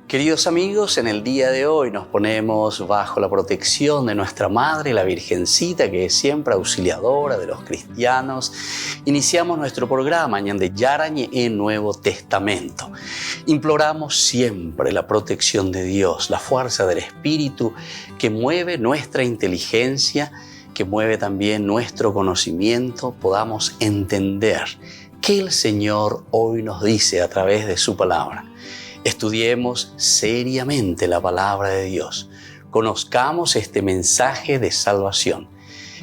Queridos amigos, en el día de hoy nos ponemos bajo la protección de nuestra Madre, la Virgencita, que es siempre auxiliadora de los cristianos. Iniciamos nuestro programa Ñande Yarañe en Nuevo Testamento. Imploramos siempre la protección de Dios, la fuerza del Espíritu que mueve nuestra inteligencia, que mueve también nuestro conocimiento, podamos entender qué el Señor hoy nos dice a través de su palabra. Estudiemos seriamente la palabra de Dios. Conozcamos este mensaje de salvación.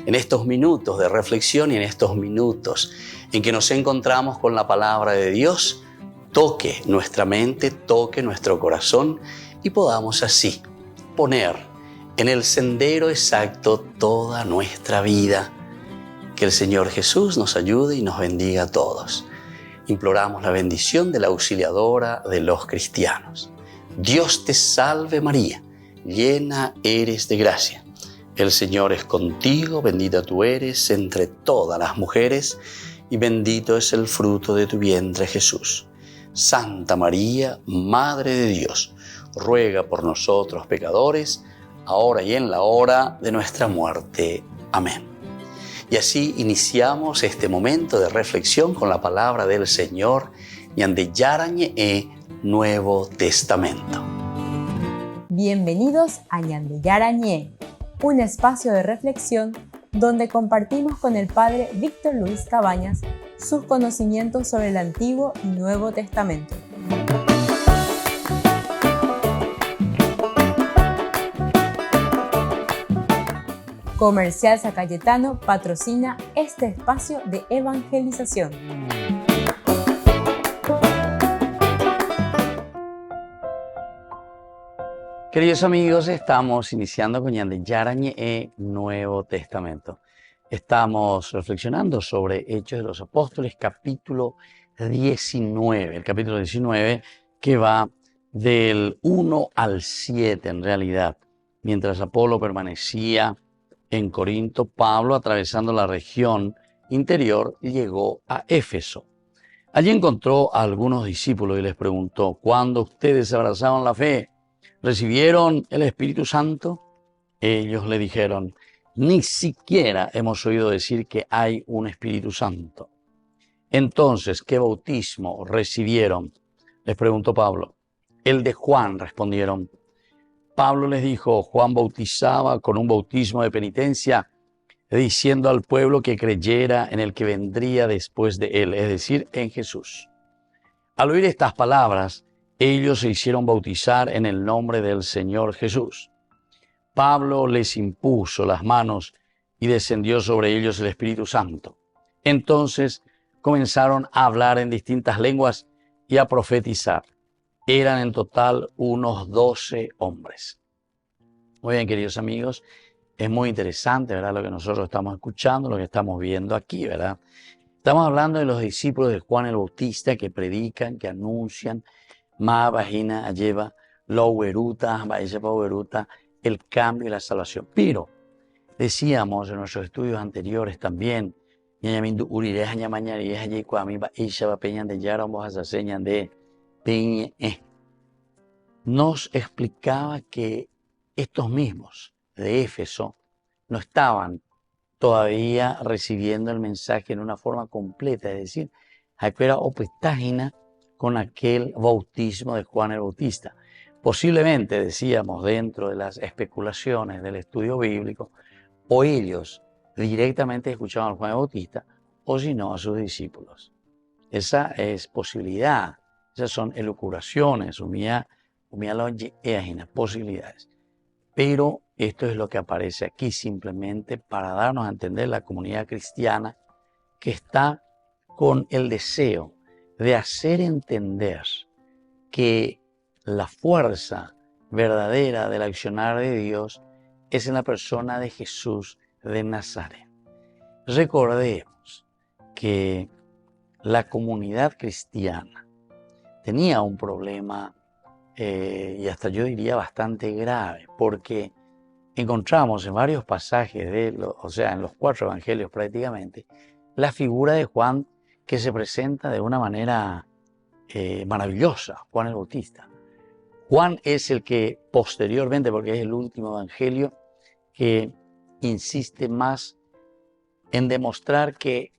En estos minutos de reflexión y en estos minutos en que nos encontramos con la palabra de Dios, toque nuestra mente, toque nuestro corazón y podamos así poner en el sendero exacto toda nuestra vida. Que el Señor Jesús nos ayude y nos bendiga a todos. Imploramos la bendición de la auxiliadora de los cristianos. Dios te salve María, llena eres de gracia. El Señor es contigo, bendita tú eres entre todas las mujeres y bendito es el fruto de tu vientre Jesús. Santa María, Madre de Dios, ruega por nosotros pecadores, ahora y en la hora de nuestra muerte. Amén. Y así iniciamos este momento de reflexión con la palabra del Señor, Ñande Yarañe Nuevo Testamento. Bienvenidos a Ñande Yarañe, un espacio de reflexión donde compartimos con el Padre Víctor Luis Cabañas sus conocimientos sobre el Antiguo y Nuevo Testamento. Comercial San Cayetano patrocina este espacio de evangelización. Queridos amigos, estamos iniciando con Ñande Yarañe Nuevo Testamento. Estamos reflexionando sobre Hechos de los Apóstoles, capítulo 19. El capítulo 19 que va del 1 al 7 en realidad. Mientras Apolo permanecía en Corinto, Pablo, atravesando la región interior, llegó a Éfeso. Allí encontró a algunos discípulos y les preguntó: ¿cuándo ustedes abrazaron la fe, recibieron el Espíritu Santo? Ellos le dijeron: ni siquiera hemos oído decir que hay un Espíritu Santo. Entonces, ¿qué bautismo recibieron?, les preguntó Pablo. El de Juan, respondieron. Pablo les dijo: Juan bautizaba con un bautismo de penitencia, diciendo al pueblo que creyera en el que vendría después de él, es decir, en Jesús. Al oír estas palabras, ellos se hicieron bautizar en el nombre del Señor Jesús. Pablo les impuso las manos y descendió sobre ellos el Espíritu Santo. Entonces comenzaron a hablar en distintas lenguas y a profetizar. Eran en total unos 12 hombres. Muy bien, queridos amigos, es muy interesante, ¿verdad?, lo que nosotros estamos escuchando, lo que estamos viendo aquí, ¿verdad? Estamos hablando de los discípulos de Juan el Bautista que predican, que anuncian, ma vagina lleva lo veruta, el cambio y la salvación. Pero decíamos en nuestros estudios anteriores también, nos explicaba que estos mismos de Éfeso no estaban todavía recibiendo el mensaje en una forma completa, es decir, era opestágina con aquel bautismo de Juan el Bautista. Posiblemente, decíamos, dentro de las especulaciones del estudio bíblico, o ellos directamente escuchaban a Juan el Bautista, o si no, a sus discípulos. Esa es posibilidad, esas son elucubraciones, posibilidades. Pero esto es lo que aparece aquí simplemente para darnos a entender la comunidad cristiana que está con el deseo de hacer entender que la fuerza verdadera del accionar de Dios es en la persona de Jesús de Nazaret. Recordemos que la comunidad cristiana tenía un problema y hasta yo diría bastante grave, porque encontramos en varios pasajes, en los 4 evangelios prácticamente, la figura de Juan que se presenta de una manera maravillosa, Juan el Bautista. Juan es el que posteriormente, porque es el último evangelio, que insiste más en demostrar que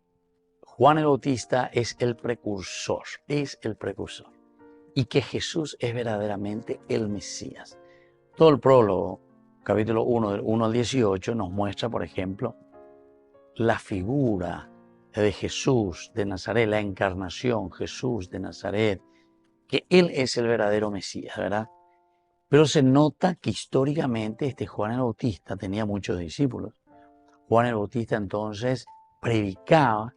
Juan el Bautista es el precursor, y que Jesús es verdaderamente el Mesías. Todo el prólogo, capítulo 1, del 1 al 18, nos muestra, por ejemplo, la figura de Jesús de Nazaret, la encarnación, Jesús de Nazaret, que Él es el verdadero Mesías, ¿verdad? Pero se nota que históricamente Juan el Bautista tenía muchos discípulos. Juan el Bautista entonces predicaba.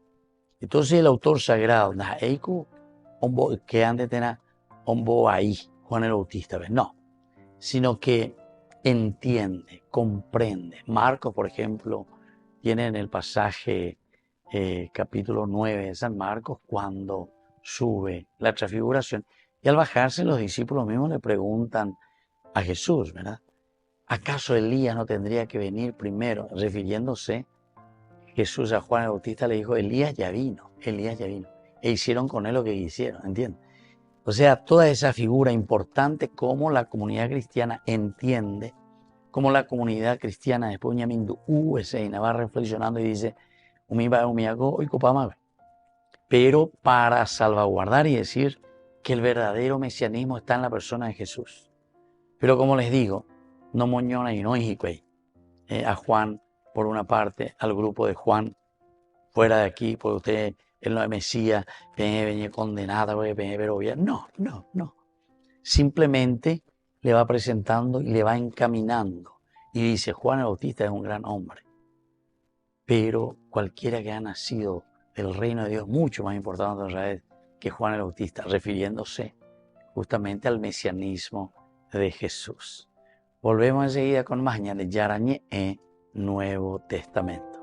Entonces el autor sagrado, que han de tener ahí, Juan el Bautista, ¿ves? No, sino que entiende, comprende. Marcos, por ejemplo, tiene en el pasaje capítulo 9 de San Marcos, cuando sube la transfiguración, y al bajarse los discípulos mismos le preguntan a Jesús, ¿verdad? ¿Acaso Elías no tendría que venir primero? Refiriéndose Jesús a Juan el Bautista, le dijo, Elías ya vino. E hicieron con él lo que hicieron, ¿entiendes? O sea, toda esa figura importante, como la comunidad cristiana entiende, como la comunidad cristiana después va reflexionando y dice, pero para salvaguardar y decir que el verdadero mesianismo está en la persona de Jesús. Pero como les digo, no moñona y no a Juan por una parte, al grupo de Juan fuera de aquí, porque usted es no es Mesías, venía condenada, pero bien. No. Simplemente le va presentando y le va encaminando. Y dice, Juan el Bautista es un gran hombre, pero cualquiera que ha nacido del reino de Dios, mucho más importante en realidad que Juan el Bautista, refiriéndose justamente al mesianismo de Jesús. Volvemos enseguida con más de Yarañé Nuevo Testamento.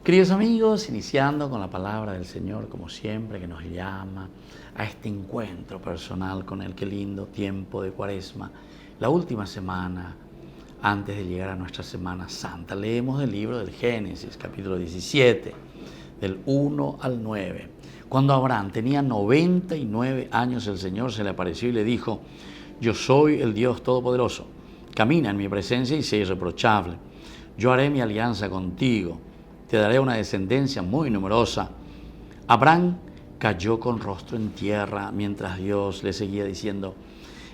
Queridos amigos, iniciando con la palabra del Señor, como siempre, que nos llama a este encuentro personal con Él. Qué lindo tiempo de Cuaresma, la última semana antes de llegar a nuestra Semana Santa. Leemos el libro del Génesis, capítulo 17, del 1 al 9. Cuando Abraham tenía 99 años, el Señor se le apareció y le dijo, yo soy el Dios Todopoderoso, camina en mi presencia y sé irreprochable. Yo haré mi alianza contigo. Te daré una descendencia muy numerosa. Abraham cayó con rostro en tierra mientras Dios le seguía diciendo,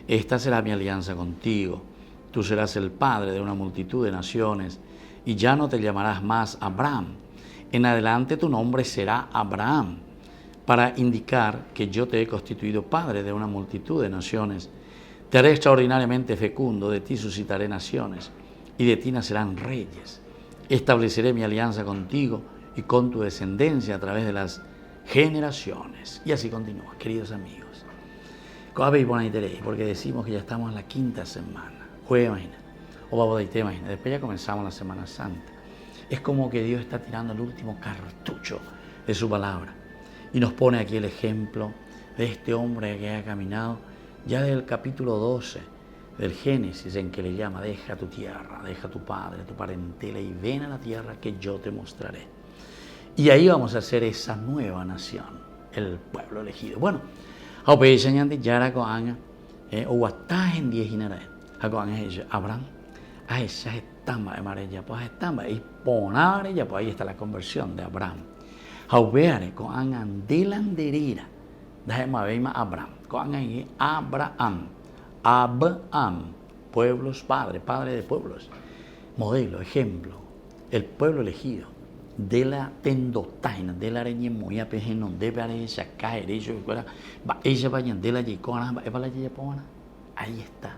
esta será mi alianza contigo. Tú serás el padre de una multitud de naciones y ya no te llamarás más Abraham. En adelante tu nombre será Abraham, para indicar que yo te he constituido padre de una multitud de naciones. Te haré extraordinariamente fecundo, de ti suscitaré naciones y de ti nacerán reyes. Estableceré mi alianza contigo y con tu descendencia a través de las generaciones. Y así continúa, queridos amigos. Porque decimos que ya estamos en la quinta semana. Después ya comenzamos la Semana Santa. Es como que Dios está tirando el último cartucho de su palabra. Y nos pone aquí el ejemplo de este hombre que ha caminado ya del capítulo 12 del Génesis, en que le llama, deja tu tierra, deja tu padre, tu parentela y ven a la tierra que yo te mostraré. Y ahí vamos a hacer esa nueva nación, el pueblo elegido. Bueno, Abraham, ahí está la conversión de Abraham. Abraham, pueblos, padre de pueblos, modelo, ejemplo, el pueblo elegido. de la tendotaina, de la areña muy apejenon, de la areña cae, de ello, ella vayan de la yicona, ahí está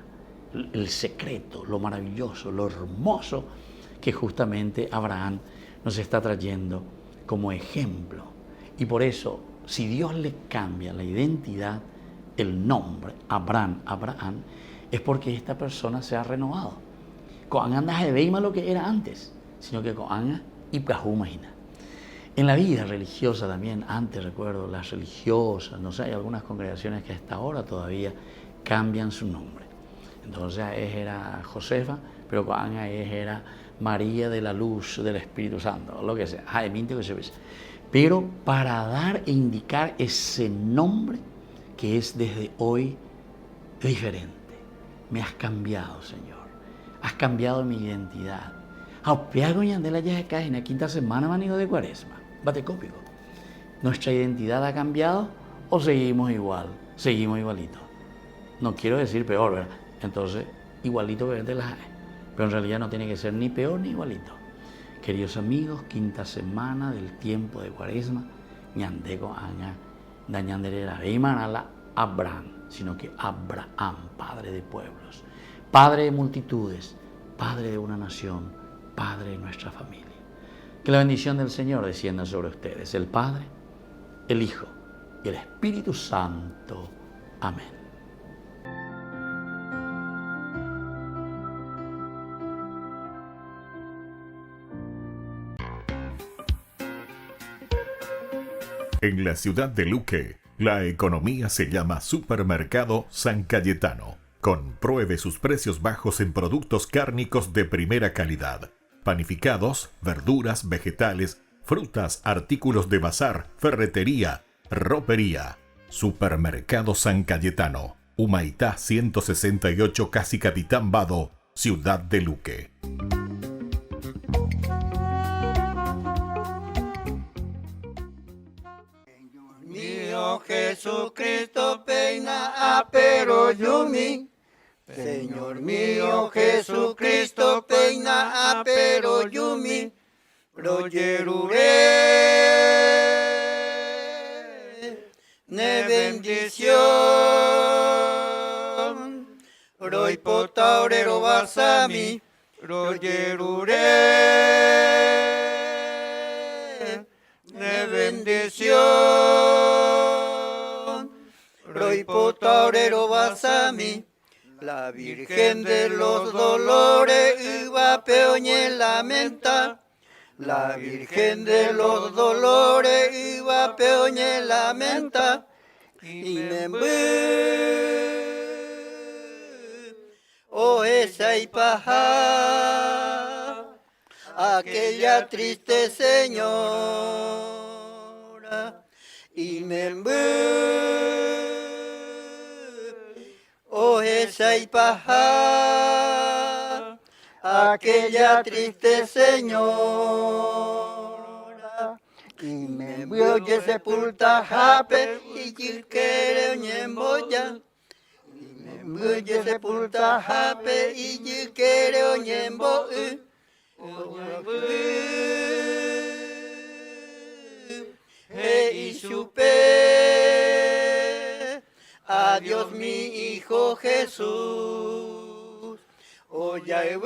el secreto, lo maravilloso, lo hermoso que justamente Abraham nos está trayendo como ejemplo. Y por eso, si Dios le cambia la identidad, el nombre, Abraham, es porque esta persona se ha renovado. Con anda de veima lo que era antes, sino que con anda y imagina. En la vida religiosa también, antes recuerdo, las religiosas, no sé, hay algunas congregaciones que hasta ahora todavía cambian su nombre. Entonces era Josefa, pero con Ana era María de la Luz del Espíritu Santo, lo que sea, Jaiminte, que se ve. Pero para dar e indicar ese nombre que es desde hoy diferente. Me has cambiado, Señor. Has cambiado mi identidad. Aupiago yandela ya acá en la quinta semana manigo de Cuaresma. Batecópico. ¿Nuestra identidad ha cambiado o seguimos igual? Seguimos igualito. No quiero decir peor, ¿verdad? Entonces, igualito verde las hay. Pero en realidad no tiene que ser ni peor ni igualito. Queridos amigos, quinta semana del tiempo de Cuaresma, ñandego aña, dañanderera, la Abraham, sino que Abraham, padre de pueblos, padre de multitudes, padre de una nación, padre de nuestra familia. Que la bendición del Señor descienda sobre ustedes, el Padre, el Hijo y el Espíritu Santo. Amén. En la ciudad de Luque, la economía se llama Supermercado San Cayetano. Compruebe sus precios bajos en productos cárnicos de primera calidad. Panificados, verduras, vegetales, frutas, artículos de bazar, ferretería, ropería. Supermercado San Cayetano. Humaitá 168, Casi Capitán Vado, ciudad de Luque. Jesucristo peina a pero yumi. Señor mío Jesucristo peina a pero yumi. Proyerure ne bendición. Roy potaurero basami. Proyerure ne bendición. Roy potaurero basami. La Virgen de los Dolores iba peoñe lamenta. La Virgen de los Dolores iba peoñe lamenta. Y me oh esa y paja, aquella triste señora. Y me oh esa y paja, aquella triste señora. Y me oye sepulta jape y quilquere oñemboya. Y me oye sepulta jape y quilquere oñembo. Y supe, adiós mi hijo Jesús, oye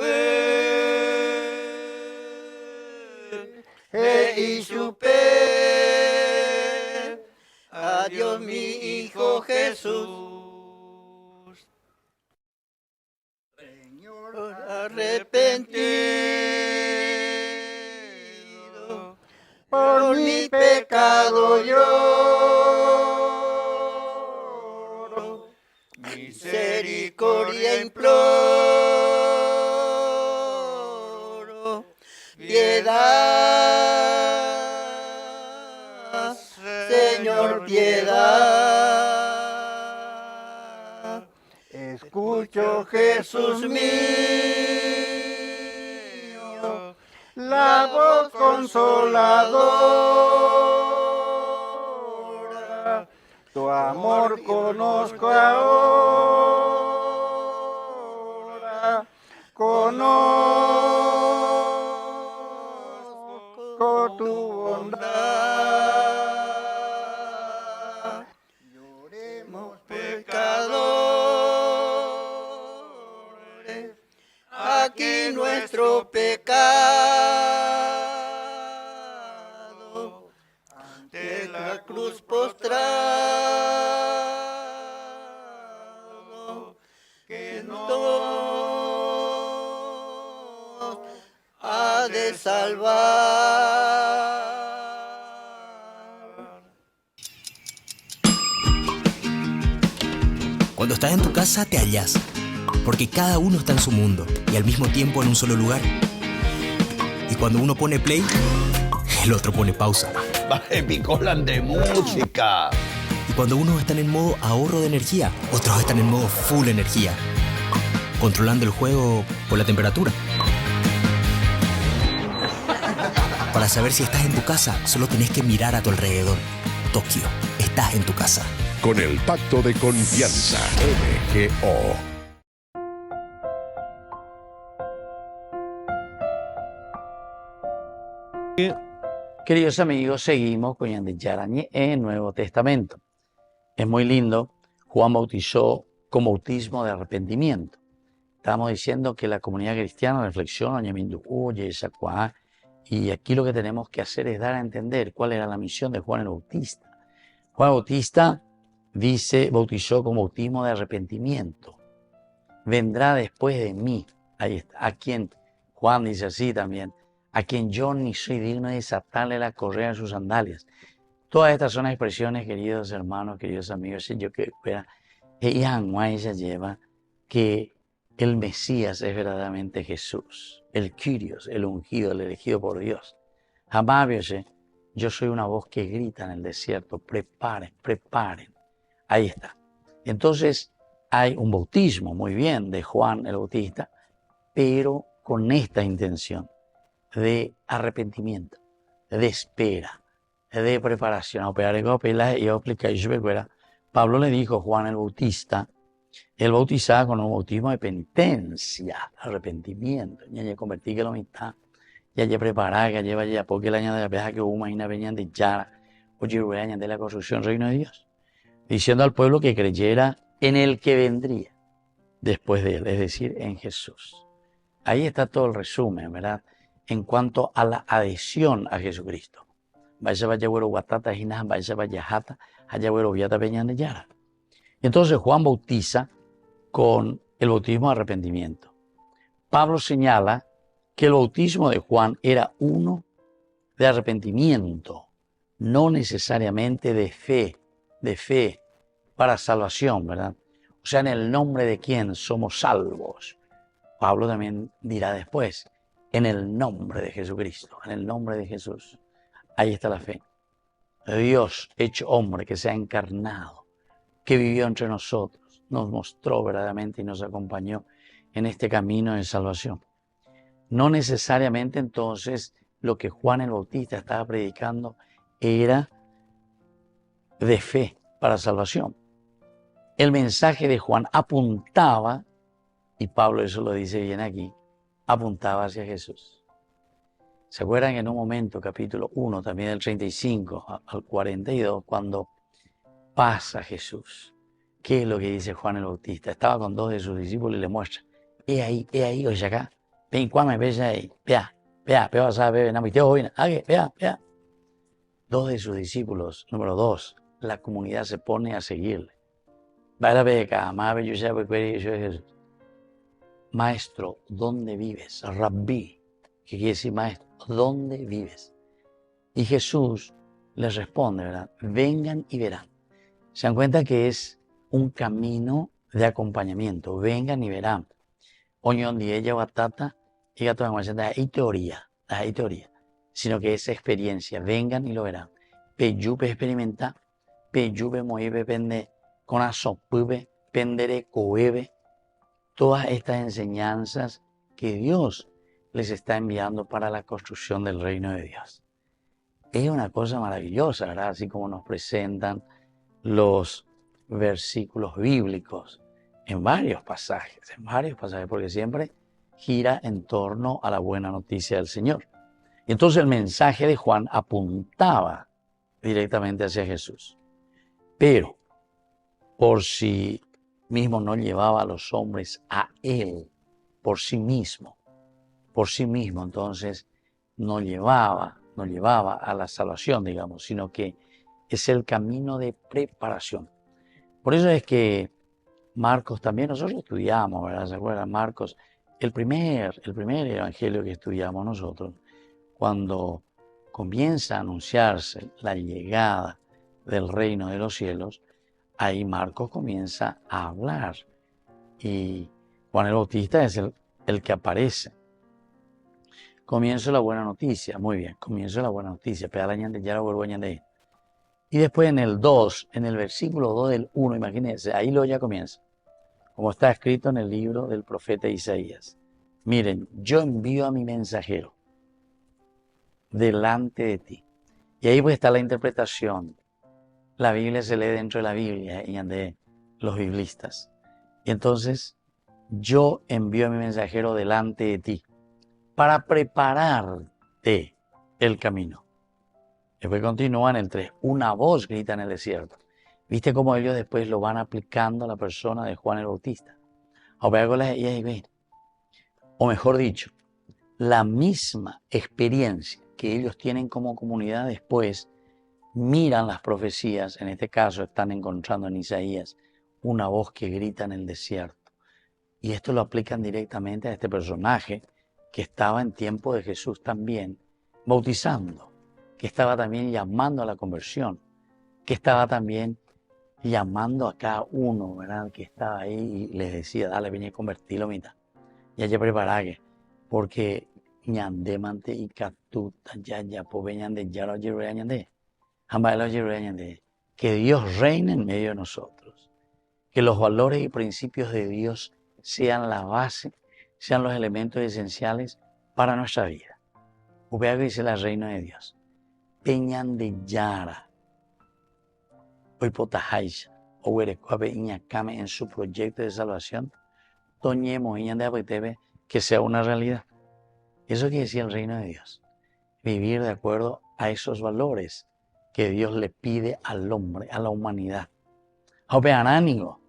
y supe, adiós mi hijo Jesús. Señor, arrepentido por mi pecado lloro, misericordia imploro, piedad, Señor, piedad. Escucho, Jesús mío, la voz consoladora, tu amor conozco ahora, conozco tu nuestro pecado, ante la cruz postrado, que nos ha de salvar. Cuando estás en tu casa te hallas, porque cada uno está en su mundo y al mismo tiempo en un solo lugar. Y cuando uno pone play, el otro pone pausa. Baje picolan de música. Y cuando unos están en modo ahorro de energía, otros están en modo full energía, controlando el juego por la temperatura. Para saber si estás en tu casa, solo tenés que mirar a tu alrededor. Tokio, estás en tu casa. Con el Pacto de Confianza, MGO. Queridos amigos, seguimos con Yandel Yarañe en el Nuevo Testamento. Es muy lindo. Juan bautizó con bautismo de arrepentimiento. Estamos diciendo que la comunidad cristiana reflexiona, y aquí lo que tenemos que hacer es dar a entender cuál era la misión de Juan el Bautista. Juan el Bautista dice, bautizó con bautismo de arrepentimiento. Vendrá después de mí, ahí está, a quien, Juan dice así también, a quien yo ni soy digno de desatarle la correa de sus sandalias. Todas estas son expresiones, queridos hermanos, queridos amigos, yo que ella lleva que el Mesías es verdaderamente Jesús, el Kyrios, el ungido, el elegido por Dios. Jamás, yo soy una voz que grita en el desierto, preparen, preparen. Ahí está. Entonces hay un bautismo, muy bien, de Juan el Bautista, pero con esta intención de arrepentimiento, de espera, de preparación. Pablo le dijo a Juan el Bautista, él bautizaba con un bautismo de penitencia, arrepentimiento. Ya convertí que lo mitad, ya preparaba, que lleva ya porque la añade la peja que hubo una venían de Yara, oye, voy a añadir la construcción del reino de Dios, diciendo al pueblo que creyera en el que vendría después de él, es decir, en Jesús. Ahí está todo el resumen, ¿verdad? En cuanto a la adhesión a Jesucristo. Vaya guatata, vaya jata, allá viata peñan de Yara. Entonces Juan bautiza con el bautismo de arrepentimiento. Pablo señala que el bautismo de Juan era uno de arrepentimiento, no necesariamente de fe para salvación, ¿verdad? O sea, en el nombre de quién somos salvos. Pablo también dirá después, en el nombre de Jesucristo, en el nombre de Jesús. Ahí está la fe. Dios hecho hombre que se ha encarnado, que vivió entre nosotros, nos mostró verdaderamente y nos acompañó en este camino de salvación. No necesariamente entonces lo que Juan el Bautista estaba predicando era de fe para salvación. El mensaje de Juan apuntaba, y Pablo eso lo dice bien aquí, apuntaba hacia Jesús. ¿Se acuerdan en un momento, capítulo 1, también del 35 al 42, cuando pasa Jesús? ¿Qué es lo que dice Juan el Bautista? Estaba con dos de sus discípulos y le muestra. He ahí, oye acá. Ven, cuame, ve ahí. Pea, vas a beber, pea. Dos de sus discípulos, número 2, la comunidad se pone a seguirle. Maestro, ¿dónde vives? Rabí, que quiere decir maestro, ¿dónde vives? Y Jesús les responde, ¿verdad? Vengan y verán. Se dan cuenta que es un camino de acompañamiento. Vengan y verán. Oñón di ella batata, y gato de hay teoría, sino que es experiencia. Vengan y lo verán. Peyupe experimenta, peyupe moibe pende, con asopupe, pendere coebe. Todas estas enseñanzas que Dios les está enviando para la construcción del reino de Dios. Es una cosa maravillosa, ¿verdad? Así como nos presentan los versículos bíblicos en varios pasajes, porque siempre gira en torno a la buena noticia del Señor. Y entonces el mensaje de Juan apuntaba directamente hacia Jesús. Pero, por si mismo no llevaba a los hombres a Él, por sí mismo, por sí mismo, entonces no llevaba a la salvación, digamos, sino que es el camino de preparación. Por eso es que Marcos también, nosotros estudiamos, ¿verdad? ¿Se acuerdan? Marcos, el primer evangelio que estudiamos nosotros, cuando comienza a anunciarse la llegada del reino de los cielos, ahí Marcos comienza a hablar. Y Juan el Bautista es el que aparece. Comienzo la buena noticia, muy bien, comienzo la buena noticia, y después en el 2, en el versículo 2 del 1, imagínense, ahí lo ya comienza, como está escrito en el libro del profeta Isaías. Miren, yo envío a mi mensajero delante de ti. Y ahí pues está la interpretación. La Biblia se lee dentro de la Biblia y de los biblistas. Y entonces, yo envío a mi mensajero delante de ti para prepararte el camino. Después continúa en el 3. Una voz grita en el desierto. ¿Viste cómo ellos después lo van aplicando a la persona de Juan el Bautista? O mejor dicho, la misma experiencia que ellos tienen como comunidad después, miran las profecías, en este caso están encontrando en Isaías una voz que grita en el desierto. Y esto lo aplican directamente a este personaje que estaba en tiempo de Jesús también, bautizando, que estaba también llamando a la conversión, que estaba también llamando a cada uno, ¿verdad? Que estaba ahí y les decía, dale, ven a convertirlo, mitad. Ya ya preparage, porque ñandemante y catuta ya poveñande ya lo lleve jamás lo lleve que Dios reine en medio de nosotros, que los valores y principios de Dios sean la base, sean los elementos esenciales para nuestra vida. Upeago dice la reina de Dios. Peñan de Yara. Hoy potajaisha. O huerecuape iñacame en su proyecto de salvación. Toñemo iñan de apetebe que sea una realidad. Eso quiere decir el reino de Dios. Vivir de acuerdo a esos valores que Dios le pide al hombre, a la humanidad. Opeanánigo.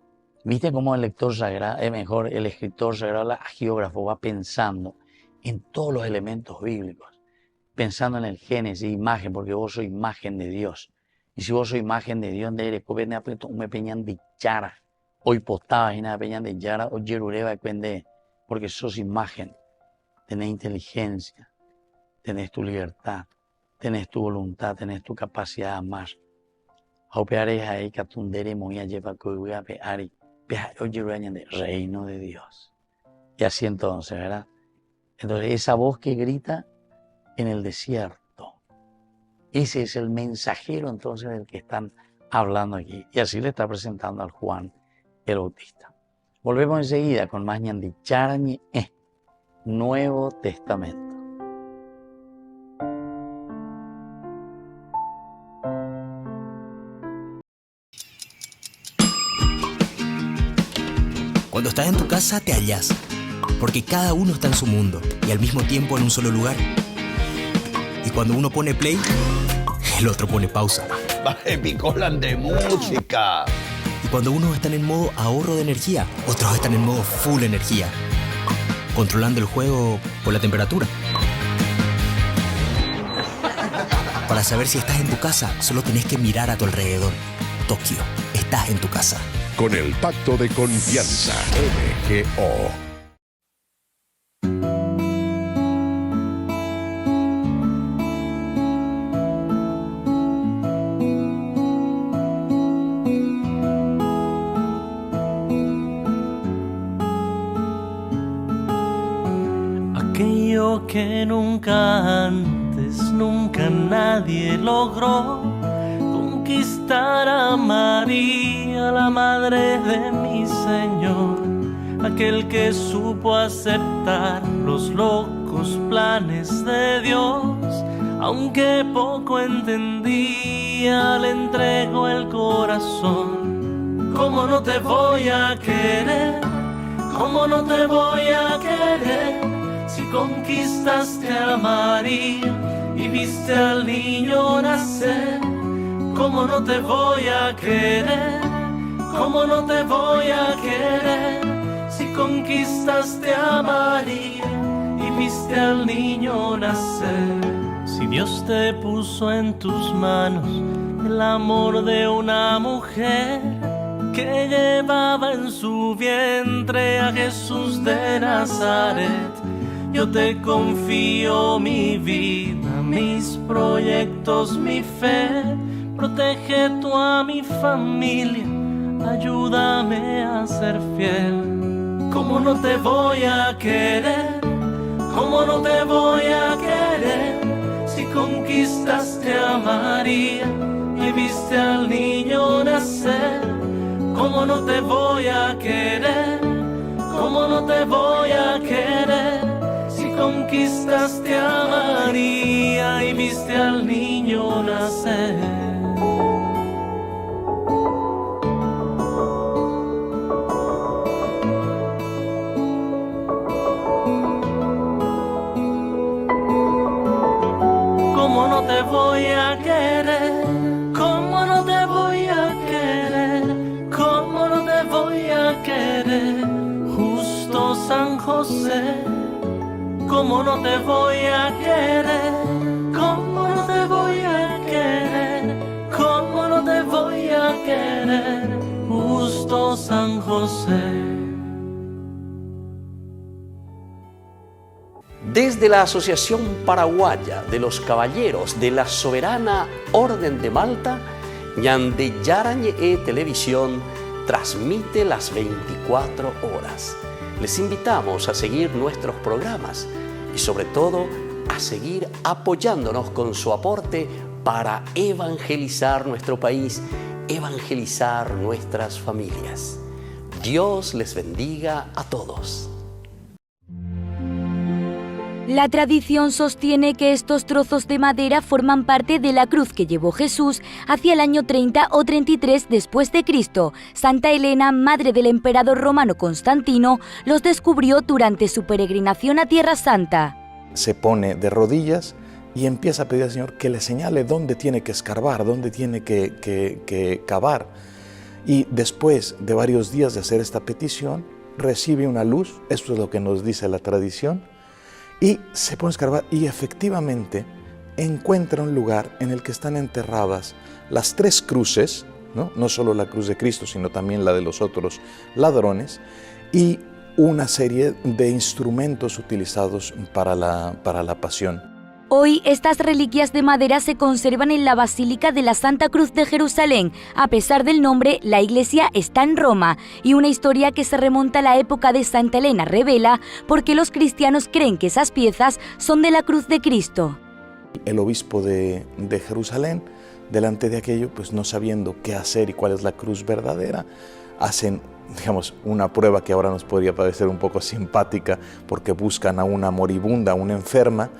¿Viste cómo el lector sagrado, el escritor sagrado, el geógrafo va pensando en todos los elementos bíblicos? Pensando en el Génesis, imagen, porque vos sos imagen de Dios. Y si vos sos imagen de Dios, me peñan de Yara. Hoy postaba y nada peñan de Yara, o Yerureba depende, porque sos imagen. Tenés inteligencia, tenés tu libertad, tenés tu voluntad, tenés tu capacidad de amar. Aupeares ahí, catundere, moya, lleva, cuya, peari. Reino de Dios. Y así entonces, ¿verdad? Entonces esa voz que grita en el desierto, ese es el mensajero entonces del que están hablando aquí. Y así le está presentando al Juan el Bautista. Volvemos enseguida con más ñandi charañe, Nuevo Testamento. Cuando estás en tu casa te hallas, porque cada uno está en su mundo y al mismo tiempo en un solo lugar. Y cuando uno pone play, el otro pone pausa. Baje picolan de música. Y cuando unos están en modo ahorro de energía, otros están en modo full energía, controlando el juego por la temperatura. Para saber si estás en tu casa, solo tenés que mirar a tu alrededor. Tokio, estás en tu casa. Con el pacto de confianza MGO. Aquello que nunca antes, nunca nadie logró, conquistar a María, la madre de mi Señor, aquel que supo aceptar los locos planes de Dios, aunque poco entendía, le entregó el corazón. ¿Cómo no te voy a querer? ¿Cómo no te voy a querer? Si conquistaste a María y viste al niño nacer. ¿Cómo no te voy a querer? ¿Cómo no te voy a querer? Si conquistaste a María y viste viste al niño nacer. Si Dios te puso en tus manos el amor de una mujer que llevaba en su vientre a Jesús de Nazaret, yo te confío mi vida, mis proyectos, mi fe. Protege tú a mi familia, ayúdame a ser fiel. ¿Cómo no te voy a querer? ¿Cómo no te voy a querer? Si conquistaste a María y viste al niño nacer. ¿Cómo no te voy a querer? ¿Cómo no te voy a querer? Si conquistaste a María y viste al niño nacer. ¿Cómo no te voy a querer? ¿Cómo no te voy a querer? ¿Cómo no te voy a querer? Justo San José. ¿Cómo no te voy a querer? ¿Cómo no te voy a querer? ¿Cómo no te voy a querer? Justo San José. Desde la Asociación Paraguaya de los Caballeros de la Soberana Orden de Malta, Ñande Yarañe Televisión transmite las 24 horas. Les invitamos a seguir nuestros programas y sobre todo a seguir apoyándonos con su aporte para evangelizar nuestro país, evangelizar nuestras familias. Dios les bendiga a todos. La tradición sostiene que estos trozos de madera forman parte de la cruz que llevó Jesús hacia el año 30 o 33 después de Cristo. Santa Elena, madre del emperador romano Constantino, los descubrió durante su peregrinación a Tierra Santa. Se pone de rodillas y empieza a pedir al Señor que le señale dónde tiene que escarbar, dónde tiene que cavar. Y después de varios días de hacer esta petición, recibe una luz, esto es lo que nos dice la tradición, y se pone a escarbar y efectivamente encuentra un lugar en el que están enterradas las 3 cruces, no solo la cruz de Cristo, sino también la de los otros ladrones, y una serie de instrumentos utilizados para la pasión. Hoy estas reliquias de madera se conservan en la Basílica de la Santa Cruz de Jerusalén. A pesar del nombre, la iglesia está en Roma y una historia que se remonta a la época de Santa Elena revela por qué los cristianos creen que esas piezas son de la cruz de Cristo. El obispo de Jerusalén, delante de aquello, pues no sabiendo qué hacer y cuál es la cruz verdadera, hacen, digamos, una prueba que ahora nos podría parecer un poco simpática porque buscan a una moribunda, a una enferma,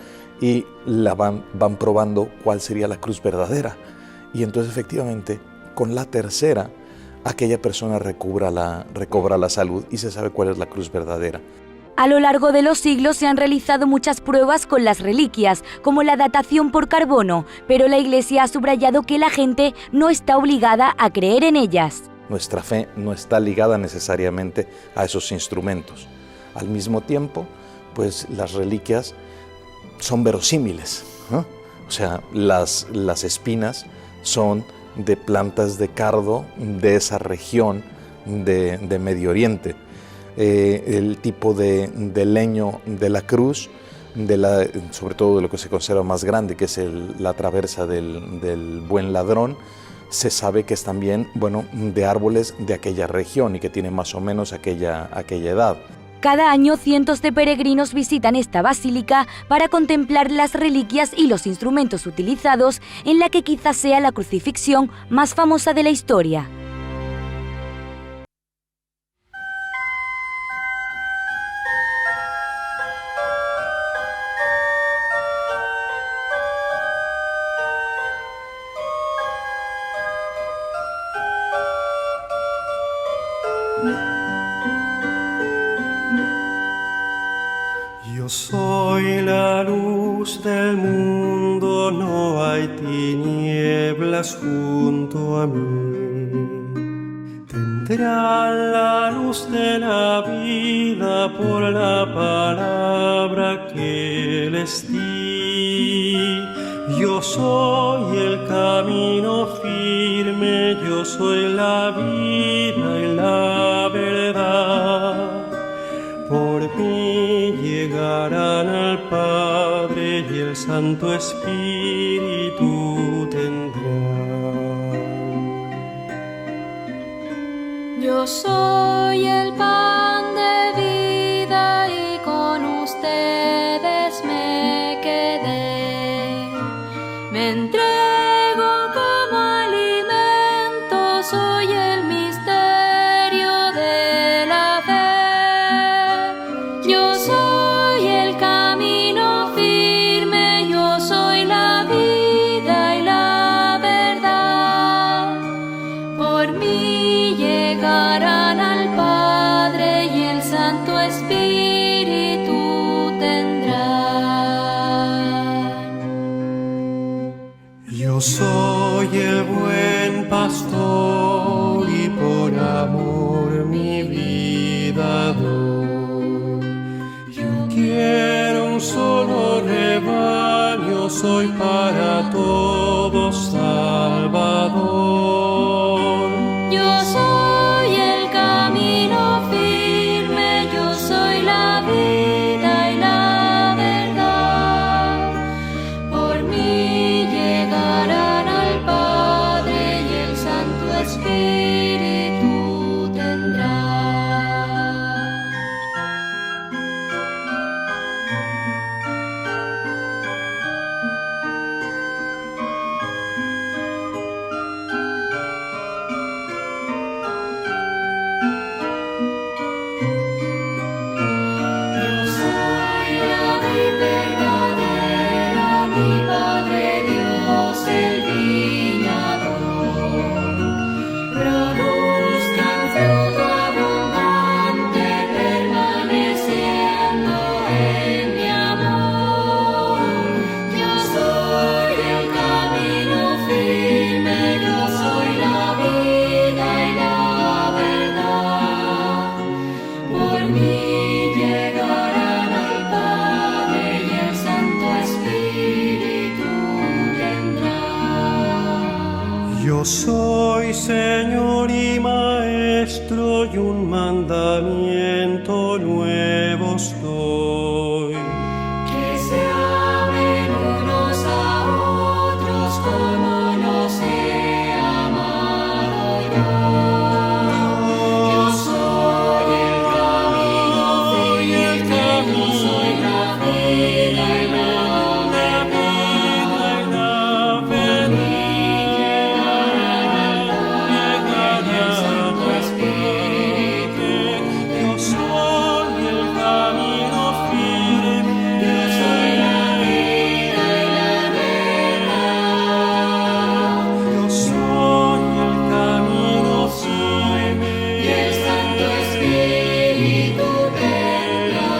y la van probando cuál sería la cruz verdadera. Y entonces efectivamente, con la tercera, aquella persona recobra la salud y se sabe cuál es la cruz verdadera. A lo largo de los siglos se han realizado muchas pruebas con las reliquias, como la datación por carbono, pero la Iglesia ha subrayado que la gente no está obligada a creer en ellas. Nuestra fe no está ligada necesariamente a esos instrumentos. Al mismo tiempo, pues las reliquias son verosímiles, ¿no? O sea, las espinas son de plantas de cardo de esa región de Medio Oriente. El tipo de leño de la cruz, sobre todo de lo que se conserva más grande, que es la traversa del buen ladrón, se sabe que es también, de árboles de aquella región y que tiene más o menos aquella edad. Cada año cientos de peregrinos visitan esta basílica para contemplar las reliquias y los instrumentos utilizados en la que quizás sea la crucifixión más famosa de la historia. Soy la luz del mundo, no hay tinieblas junto a mí. Tendrán la luz de la vida por la palabra que Él esté. Yo soy el camino firme, yo soy la vida y la verdad. Por mí llegarán al Padre y el Santo Espíritu tendrán. Yo soy el pan de vida y con ustedes me quedé. Me entrego como alimento, soy el misterio de la fe. Yo soy el camino firme, yo soy la vida y la verdad. Por mí llegarán al Padre y el Santo Espíritu tendrán. Yo soy el buen pastor y por amor mi vida doy. Yo quiero un solo rebaño, soy para todos Salvador. Yo soy el camino firme, yo soy la vida y la verdad. Por mí llegarán al Padre y el Santo Espíritu tendrán. Yo soy la vid verdadera, mi Padre Dios el viñador. Produzcan fruto abundante, permaneciendo en mi amor. Yo soy el camino firme, yo soy la vida y la verdad. Por mí llegarán al Padre y el Santo Espíritu tendrán. Yo soy Señor y Maestro y un mandamiento nuevo os doy. Que se amen unos a otros como los he amado yo. Yo soy el camino firme, yo soy la vida y la verdad. Por mí llegarán al Padre y el Santo Espíritu. Yo soy el camino firme, Yo soy la vida y la verdad. yo soy el camino firme, Y el Santo Espíritu tendrá.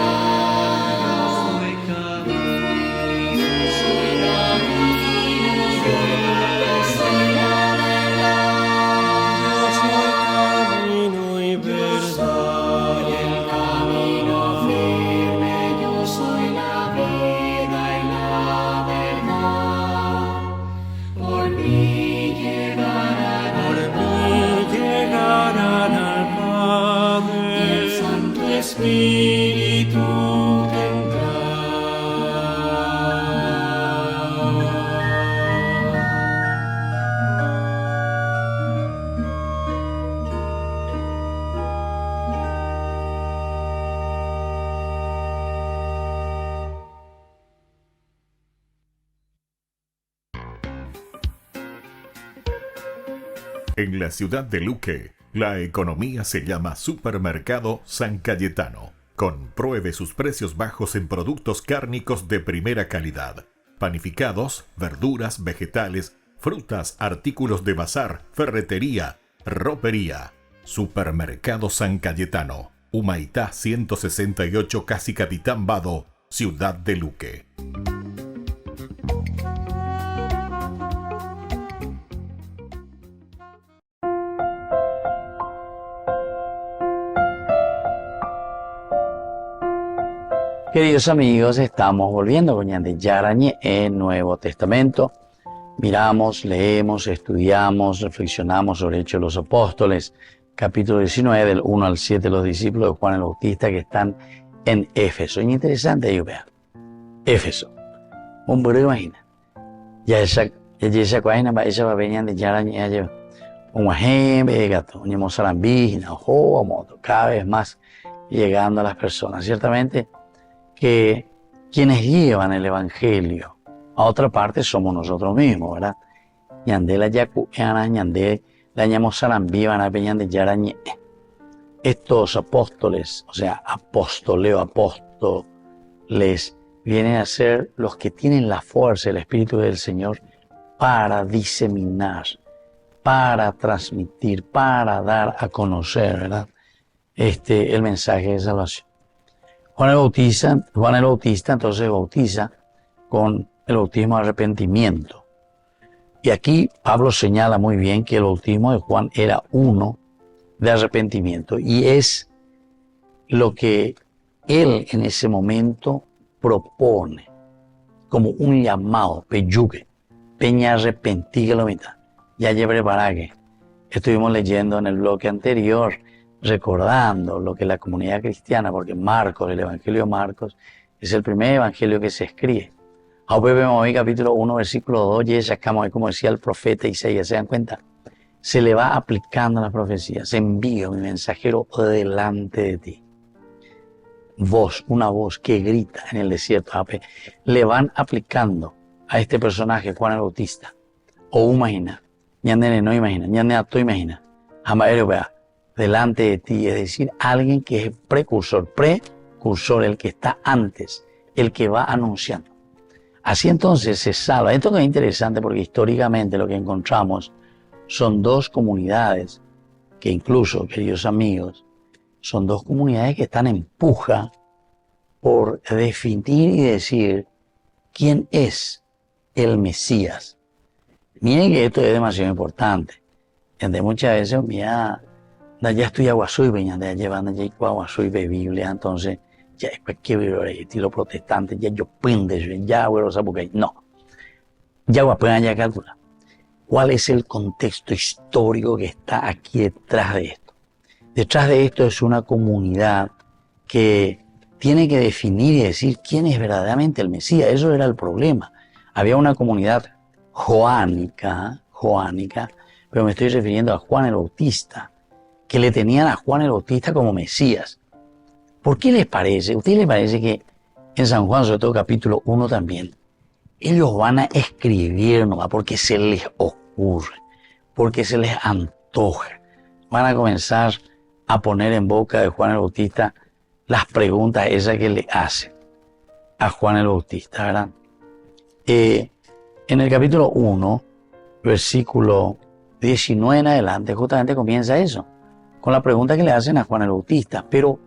Soy camino, soy camino, yo soy la verdad. yo soy camino y Soy verdad. el camino firme, yo soy la vida y la verdad. Por mí llegarán Por al mí llegarán al y Padre el Santo Espíritu En la ciudad de Luque, la economía se llama Supermercado San Cayetano. Compruebe sus precios bajos en productos cárnicos de primera calidad. Panificados, verduras, vegetales, frutas, artículos de bazar, ferretería, ropería. Supermercado San Cayetano, Humaitá 168, Casi Capitán Vado, ciudad de Luque. Queridos amigos, estamos volviendo con Ñande Yarañe en Nuevo Testamento. Miramos, leemos, estudiamos, reflexionamos sobre Hechos de los Apóstoles, capítulo 19, del 1 al 7, los discípulos de Juan el Bautista que están en Éfeso. Y interesante, ellos vean, Éfeso. Un burro imagina. Ya esa cuaina va esa va Ñande Yarañe allá. Un ejemplo, gato, un mozarambígena, ojo, moto, cada vez más llegando a las personas. Ciertamente que quienes llevan el Evangelio a otra parte somos nosotros mismos, ¿verdad? Ñande la yacuana, ñande la ñamozarambí, van a peñar de yarañe. Estos apóstoles, o sea, apóstoles, vienen a ser los que tienen la fuerza, el Espíritu del Señor para diseminar, para transmitir, para dar a conocer, ¿verdad? El mensaje de salvación. Juan el Bautista entonces bautiza con el bautismo de arrepentimiento. Y aquí Pablo señala muy bien que el bautismo de Juan era uno de arrepentimiento y es lo que él en ese momento propone como un llamado, peyuque, peña arrepentiga la mitad. Ya lleve para que estuvimos leyendo en el bloque anterior, recordando lo que la comunidad cristiana, porque Marcos, el Evangelio de Marcos, es el primer evangelio que se escribe. Ahora vemos hoy capítulo 1, versículo 2, y sacamos ahí como decía el profeta Isaías, ¿se dan cuenta? Se le va aplicando las profecías. Envío mi mensajero delante de ti. Una voz que grita en el desierto. Le van aplicando a este personaje, Juan el Bautista. O imagina, ñandene no imagina, ñandene tú imagina. Jamaero vea, delante de ti, es decir, alguien que es precursor, el que está antes, el que va anunciando. Así entonces se salva. Esto es interesante porque históricamente lo que encontramos son dos comunidades que incluso, queridos amigos, son dos comunidades que están en puja por definir y decir quién es el Mesías. Miren que esto es demasiado importante. Donde muchas veces, mira, ya estoy aguasui, ya llevando ya aguasui de Biblia, entonces ya es que estilo protestante, ya yo pende, ya bueno, porque no. Ya guapean ya calcula. ¿Cuál es el contexto histórico que está aquí detrás de esto? Detrás de esto es una comunidad que tiene que definir y decir quién es verdaderamente el Mesías. Eso era el problema. Había una comunidad joánica, pero me estoy refiriendo a Juan el Bautista, que le tenían a Juan el Bautista como Mesías. ¿Por qué les parece? ¿A ustedes les parece que en San Juan, sobre todo capítulo 1 también, ellos van a escribir nomás porque se les ocurre, porque se les antoja? Van a comenzar a poner en boca de Juan el Bautista las preguntas esas que le hacen a Juan el Bautista, ¿verdad? En el capítulo 1, versículo 19 en adelante, justamente comienza eso, con la pregunta que le hacen a Juan el Bautista, pero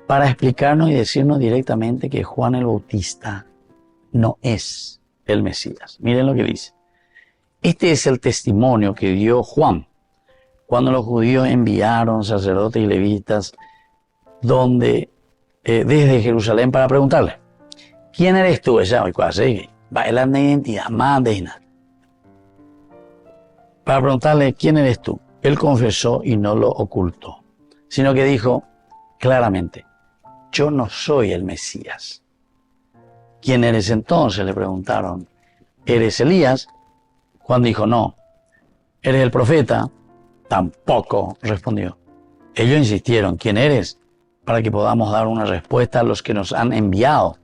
para explicarnos y decirnos directamente que Juan el Bautista no es el Mesías. Miren lo que dice. Este es el testimonio que dio Juan cuando los judíos enviaron sacerdotes y levitas desde Jerusalén para preguntarle, ¿quién eres tú? Para preguntarle, ¿quién eres tú? Él confesó y no lo ocultó, sino que dijo claramente, yo no soy el Mesías. ¿Quién eres entonces? Le preguntaron. ¿Eres Elías? Juan dijo, no. ¿Eres el profeta? Tampoco, respondió. Ellos insistieron, ¿quién eres? Para que podamos dar una respuesta a los que nos han enviado.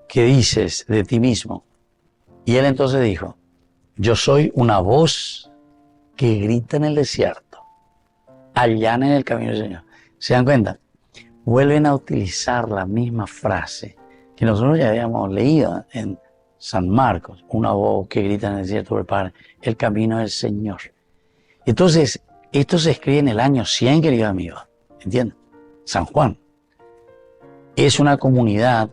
¿Qué dices de ti mismo? Y él entonces dijo, yo soy una voz que grita en el desierto, allana en el camino del Señor. ¿Se dan cuenta? Vuelven a utilizar la misma frase que nosotros ya habíamos leído en San Marcos, una voz que grita en el desierto, prepara el camino del Señor. Entonces, esto se escribe en el año 100, queridos amigos, ¿entienden? San Juan es una comunidad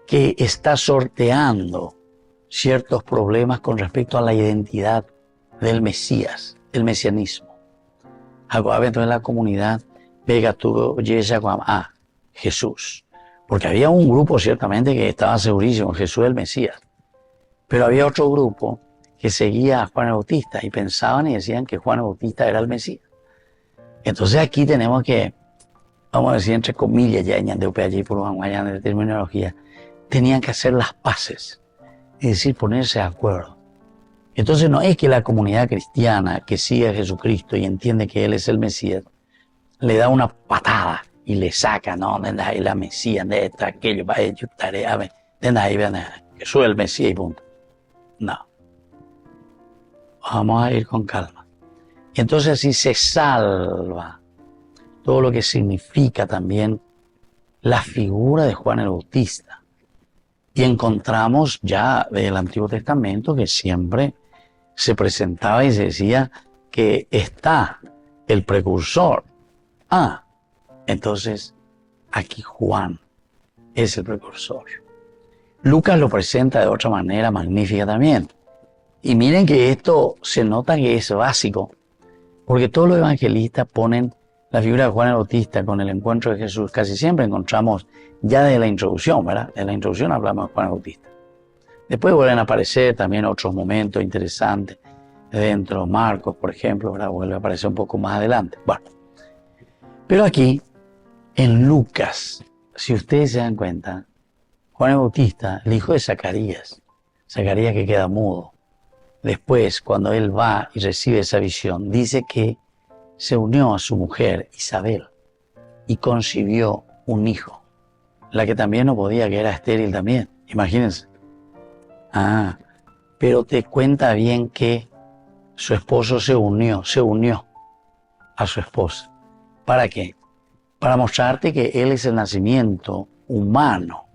que está sorteando ciertos problemas con respecto a la identidad del Mesías, el mesianismo. Entonces la comunidad pega tu Jesús. Porque había un grupo ciertamente que estaba segurísimo, Jesús es el Mesías. Pero había otro grupo que seguía a Juan el Bautista y pensaban y decían que Juan el Bautista era el Mesías. Entonces aquí tenemos que, vamos a decir entre comillas, ya en allí por de terminología, tenían que hacer las paces, es decir, ponerse de acuerdo. Entonces no es que la comunidad cristiana que sigue a Jesucristo y entiende que Él es el Mesías, le da una patada y le saca, no, de ahí la Mesías, de esta, aquello, va a hecho tarea, de ahí, Jesús es el Mesías y punto. No. Vamos a ir con calma. Y entonces así se salva todo lo que significa también la figura de Juan el Bautista. Y encontramos ya del Antiguo Testamento que siempre se presentaba y se decía que está el precursor. Entonces aquí Juan es el precursor. Lucas lo presenta de otra manera magnífica también. Y miren que esto se nota que es básico, porque todos los evangelistas ponen la figura de Juan el Bautista con el encuentro de Jesús. Casi siempre encontramos ya desde la introducción, ¿verdad? En la introducción hablamos de Juan el Bautista. Después vuelven a aparecer también otros momentos interesantes dentro. Marcos, por ejemplo, ¿verdad? Vuelve a aparecer un poco más adelante. Bueno, pero aquí, en Lucas, si ustedes se dan cuenta, Juan el Bautista, el hijo de Zacarías que queda mudo, después, cuando él va y recibe esa visión, dice que se unió a su mujer Isabel y concibió un hijo, la que también no podía, que era estéril también, imagínense. Pero te cuenta bien que su esposo se unió a su esposa. ¿Para qué? Para mostrarte que él es el nacimiento humano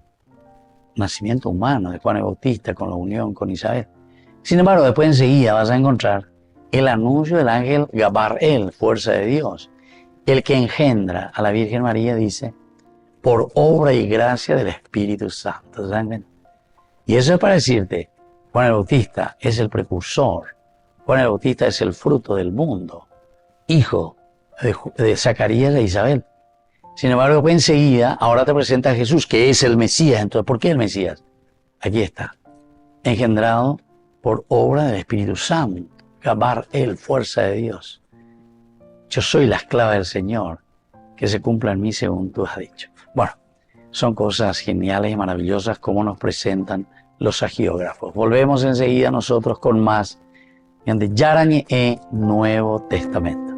de Juan el Bautista con la unión con Isabel. Sin embargo, después enseguida vas a encontrar el anuncio del ángel Gabriel, fuerza de Dios, el que engendra a la Virgen María, dice, por obra y gracia del Espíritu Santo. ¿Saben? Y eso es para decirte, Juan el Bautista es el precursor, Juan el Bautista es el fruto del mundo, hijo de Zacarías e Isabel. Sin embargo, después enseguida, ahora te presenta a Jesús, que es el Mesías. Entonces, ¿por qué el Mesías? Aquí está, engendrado por obra del Espíritu Santo. Gabriel, fuerza de Dios. Yo soy la esclava del Señor, que se cumpla en mí según tú has dicho. Bueno, son cosas geniales y maravillosas como nos presentan los agiógrafos. Volvemos enseguida nosotros con más de Yarañe e Nuevo Testamento.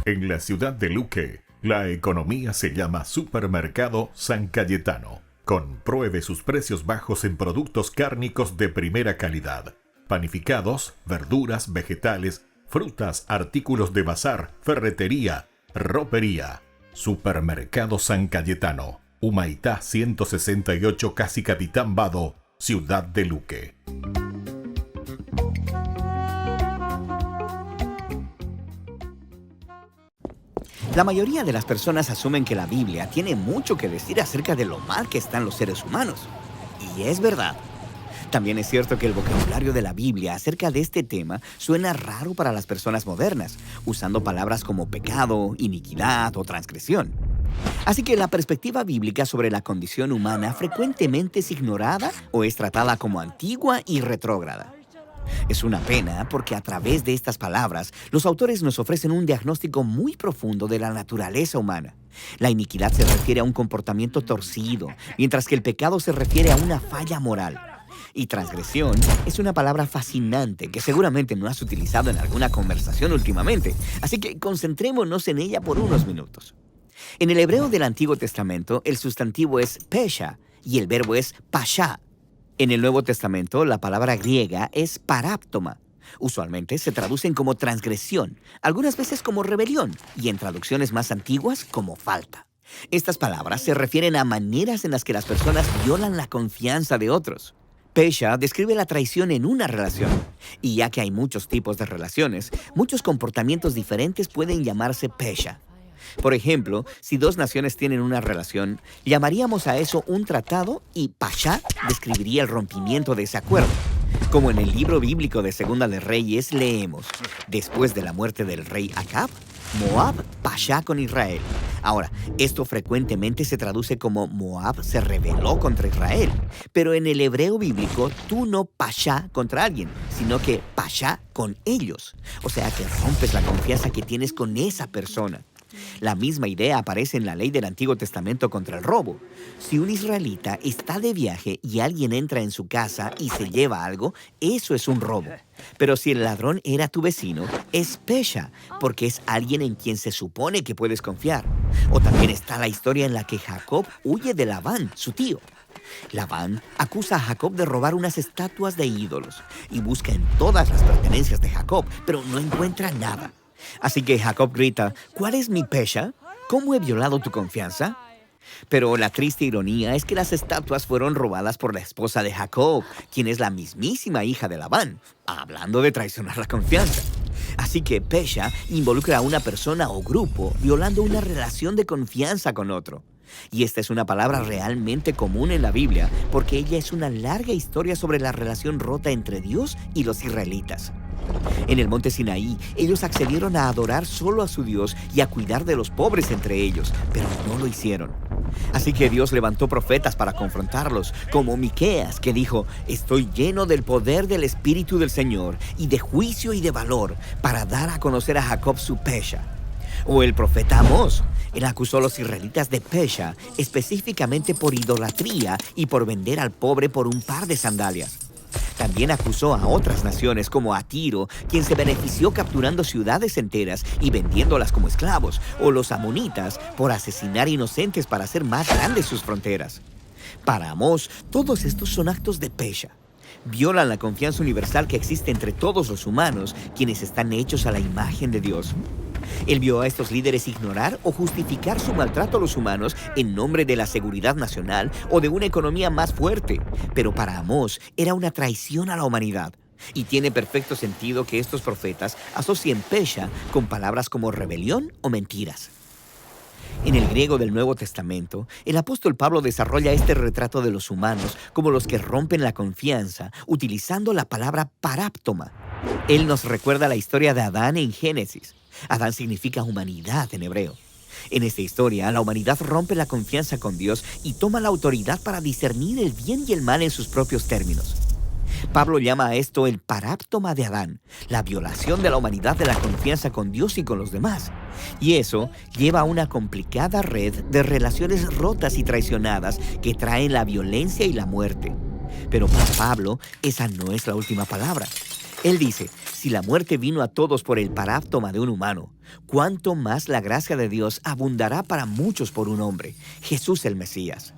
En la ciudad de Luque, la economía se llama Supermercado San Cayetano. Compruebe sus precios bajos en productos cárnicos de primera calidad. Panificados, verduras, vegetales, frutas, artículos de bazar, ferretería, ropería. Supermercado San Cayetano. Humaitá 168, Casi Capitán Vado, ciudad de Luque. La mayoría de las personas asumen que la Biblia tiene mucho que decir acerca de lo mal que están los seres humanos. Y es verdad. También es cierto que el vocabulario de la Biblia acerca de este tema suena raro para las personas modernas, usando palabras como pecado, iniquidad o transgresión. Así que la perspectiva bíblica sobre la condición humana frecuentemente es ignorada o es tratada como antigua y retrógrada. Es una pena porque a través de estas palabras, los autores nos ofrecen un diagnóstico muy profundo de la naturaleza humana. La iniquidad se refiere a un comportamiento torcido, mientras que el pecado se refiere a una falla moral. Y transgresión es una palabra fascinante que seguramente no has utilizado en alguna conversación últimamente, así que concentrémonos en ella por unos minutos. En el hebreo del Antiguo Testamento, el sustantivo es pesha y el verbo es pasha. En el Nuevo Testamento, la palabra griega es paráptoma. Usualmente se traducen como transgresión, algunas veces como rebelión y en traducciones más antiguas como falta. Estas palabras se refieren a maneras en las que las personas violan la confianza de otros. Pesha describe la traición en una relación. Y ya que hay muchos tipos de relaciones, muchos comportamientos diferentes pueden llamarse pesha. Por ejemplo, si dos naciones tienen una relación, llamaríamos a eso un tratado y pasha describiría el rompimiento de ese acuerdo. Como en el libro bíblico de Segunda de Reyes leemos, después de la muerte del rey Acab, Moab pashá con Israel. Ahora, esto frecuentemente se traduce como Moab se rebeló contra Israel, pero en el hebreo bíblico tú no pashá contra alguien, sino que pashá con ellos. O sea que rompes la confianza que tienes con esa persona. La misma idea aparece en la ley del Antiguo Testamento contra el robo. Si un israelita está de viaje y alguien entra en su casa y se lleva algo, eso es un robo. Pero si el ladrón era tu vecino, es pesha, porque es alguien en quien se supone que puedes confiar. O también está la historia en la que Jacob huye de Labán, su tío. Labán acusa a Jacob de robar unas estatuas de ídolos y busca en todas las pertenencias de Jacob, pero no encuentra nada. Así que Jacob grita, ¿cuál es mi pesha? ¿Cómo he violado tu confianza? Pero la triste ironía es que las estatuas fueron robadas por la esposa de Jacob, quien es la mismísima hija de Labán, hablando de traicionar la confianza. Así que pesha involucra a una persona o grupo violando una relación de confianza con otro. Y esta es una palabra realmente común en la Biblia, porque ella es una larga historia sobre la relación rota entre Dios y los israelitas. En el monte Sinaí, ellos accedieron a adorar solo a su Dios y a cuidar de los pobres entre ellos, pero no lo hicieron. Así que Dios levantó profetas para confrontarlos, como Miqueas, que dijo, estoy lleno del poder del Espíritu del Señor y de juicio y de valor para dar a conocer a Jacob su pesha. O el profeta Amós, él acusó a los israelitas de pesha, específicamente por idolatría y por vender al pobre por un par de sandalias. También acusó a otras naciones como a Tiro, quien se benefició capturando ciudades enteras y vendiéndolas como esclavos, o los amonitas por asesinar inocentes para hacer más grandes sus fronteras. Para Amós, todos estos son actos de pesha. Violan la confianza universal que existe entre todos los humanos, quienes están hechos a la imagen de Dios. Él vio a estos líderes ignorar o justificar su maltrato a los humanos en nombre de la seguridad nacional o de una economía más fuerte. Pero para Amós era una traición a la humanidad. Y tiene perfecto sentido que estos profetas asocien pesha con palabras como rebelión o mentiras. En el griego del Nuevo Testamento, el apóstol Pablo desarrolla este retrato de los humanos como los que rompen la confianza, utilizando la palabra paráptoma. Él nos recuerda la historia de Adán en Génesis. Adán significa humanidad en hebreo. En esta historia, la humanidad rompe la confianza con Dios y toma la autoridad para discernir el bien y el mal en sus propios términos. Pablo llama a esto el paráptoma de Adán, la violación de la humanidad de la confianza con Dios y con los demás. Y eso lleva a una complicada red de relaciones rotas y traicionadas que traen la violencia y la muerte. Pero para Pablo, esa no es la última palabra. Él dice, si la muerte vino a todos por el paráptoma de un humano, ¿cuánto más la gracia de Dios abundará para muchos por un hombre, Jesús el Mesías?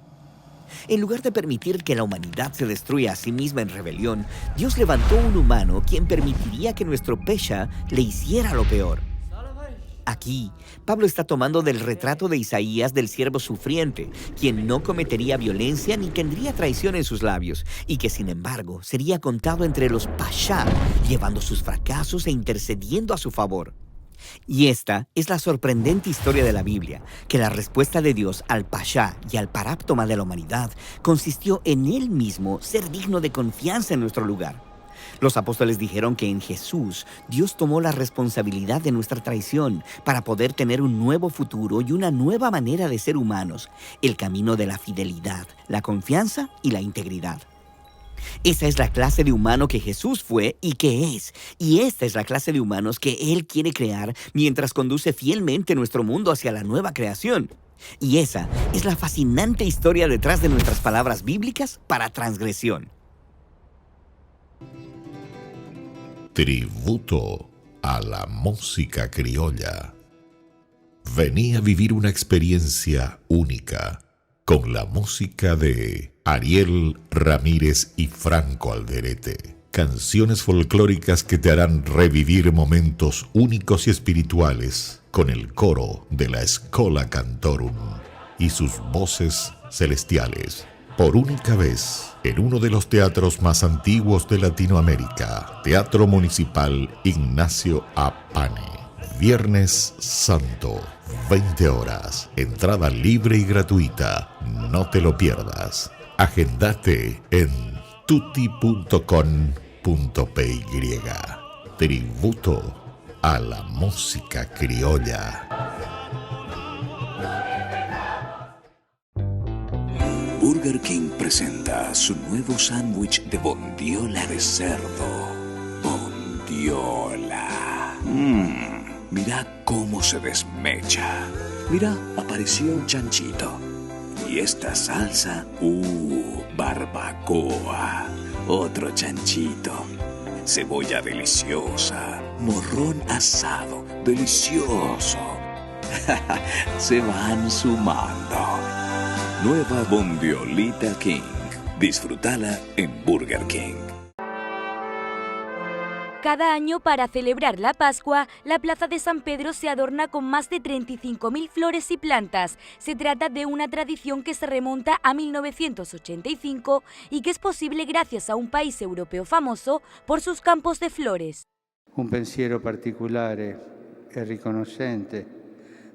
En lugar de permitir que la humanidad se destruya a sí misma en rebelión, Dios levantó un humano quien permitiría que nuestro pesha le hiciera lo peor. Aquí, Pablo está tomando del retrato de Isaías del siervo sufriente, quien no cometería violencia ni tendría traición en sus labios, y que sin embargo sería contado entre los pashá, llevando sus fracasos e intercediendo a su favor. Y esta es la sorprendente historia de la Biblia, que la respuesta de Dios al pashá y al paráptoma de la humanidad consistió en Él mismo ser digno de confianza en nuestro lugar. Los apóstoles dijeron que en Jesús Dios tomó la responsabilidad de nuestra traición para poder tener un nuevo futuro y una nueva manera de ser humanos, el camino de la fidelidad, la confianza y la integridad. Esa es la clase de humano que Jesús fue y que es, y esta es la clase de humanos que Él quiere crear mientras conduce fielmente nuestro mundo hacia la nueva creación. Y esa es la fascinante historia detrás de nuestras palabras bíblicas para transgresión. Tributo a la música criolla. Vení a vivir una experiencia única con la música de Ariel Ramírez y Franco Alderete. Canciones folclóricas que te harán revivir momentos únicos y espirituales con el coro de la Schola Cantorum y sus voces celestiales. Por única vez, en uno de los teatros más antiguos de Latinoamérica, Teatro Municipal Ignacio Apane. Viernes Santo, 20 horas. Entrada libre y gratuita. No te lo pierdas. Agendate en tutti.com.ar. Tributo a la música criolla. Burger King presenta su nuevo sándwich de bondiola de cerdo. Bondiola. Mira cómo se desmecha. Mira, apareció un chanchito. Y esta salsa, barbacoa. Otro chanchito. Cebolla deliciosa. Morrón asado, delicioso. Se van sumando. Nueva Bondiolita King. Disfrútala en Burger King. Cada año, para celebrar la Pascua, la Plaza de San Pedro se adorna con más de 35.000 flores y plantas. Se trata de una tradición que se remonta a 1985 y que es posible gracias a un país europeo famoso por sus campos de flores. Un pensiero particolare e riconoscente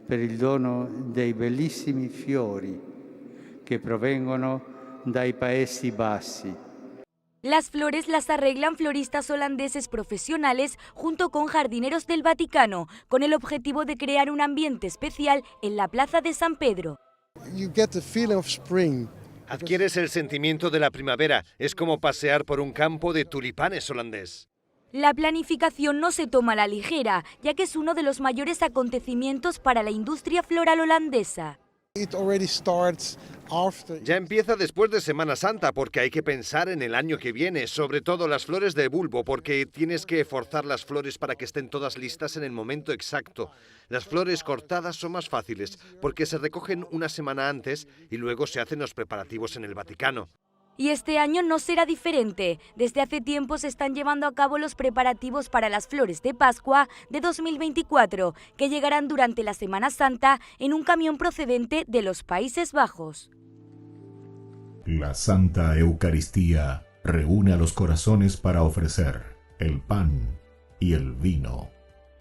per il dono dei bellissimi fiori che provengono dai Paesi Bassi. Las flores las arreglan floristas holandeses profesionales junto con jardineros del Vaticano, con el objetivo de crear un ambiente especial en la Plaza de San Pedro. Adquieres el sentimiento de la primavera, es como pasear por un campo de tulipanes holandés. La planificación no se toma a la ligera, ya que es uno de los mayores acontecimientos para la industria floral holandesa. Ya empieza después de Semana Santa porque hay que pensar en el año que viene, sobre todo las flores de bulbo, porque tienes que forzar las flores para que estén todas listas en el momento exacto. Las flores cortadas son más fáciles porque se recogen una semana antes y luego se hacen los preparativos en el Vaticano. Y este año no será diferente. Desde hace tiempo se están llevando a cabo los preparativos para las flores de Pascua de 2024, que llegarán durante la Semana Santa en un camión procedente de los Países Bajos. La Santa Eucaristía reúne a los corazones para ofrecer el pan y el vino,